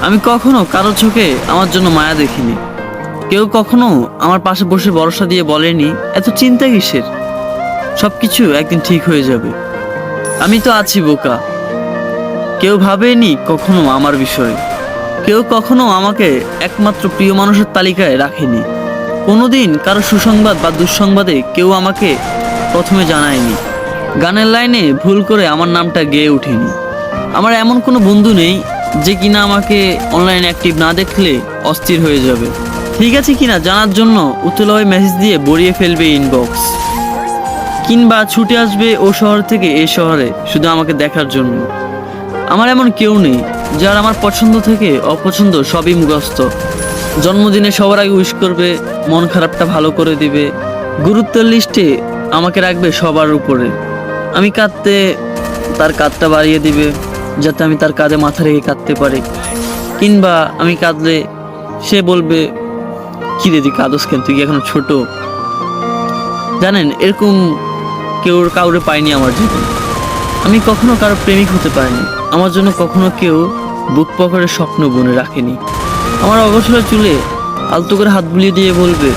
আমি কখনো কারো চোখে আমার জন্য মায়া দেখিনি। কেউ কখনো আমার পাশে বসে ভরসা দিয়ে বলেনি এত চিন্তা কিসের, সবকিছু একদিন ঠিক হয়ে যাবে। আমি তো আছি বোকা। কেউ ভাবেনি কখনো আমার বিষয়ে। কেউ কখনো আমাকে একমাত্র প্রিয় মানুষের তালিকায় রাখেনি। কোনোদিন কারো সুসংবাদ বা দুঃসংবাদে কেউ আমাকে প্রথমে জানায়নি। গানের লাইনে ভুল করে আমার নামটা গেয়ে ওঠেনি। আমার এমন কোনো বন্ধু নেই যে কিনা আমাকে অনলাইনে অ্যাক্টিভ না দেখলে অস্থির হয়ে যাবে। ঠিক আছে কিনা জানার জন্য উতলায় মেসেজ দিয়ে ভরিয়ে ফেলবে ইনবক্স, কিংবা ছুটে আসবে ও শহর থেকে এ শহরে শুধু আমাকে দেখার জন্য। আমার এমন কেউ নেই যার আমার পছন্দ থেকে অপছন্দ সবই মুখস্থ। জন্মদিনে সবার আগে উইশ করবে, মন খারাপটা ভালো করে দিবে, গুরুত্বের লিস্টে আমাকে রাখবে সবার উপরে। আমি কাঁদতে তার কাঁধটা বাড়িয়ে দিবে যাতে আমি তার কাঁধে মাথা রেখে কাঁদতে পারি, কিংবা আমি কাঁদলে সে বলবে কি রে তুই কাঁদস কেন, তুই কি এখনো ছোট। জানেন, এরকম কাউরে পাইনি আমার জীবনে। আমি কখনো কারো প্রেমিক হতে পারিনি। আমার জন্য কখনো কেউ বুক পকেটে স্বপ্ন বুনে রাখেনি। আমার অগোছালো চুলে আলতো করে হাত বুলিয়ে দিয়ে বলবে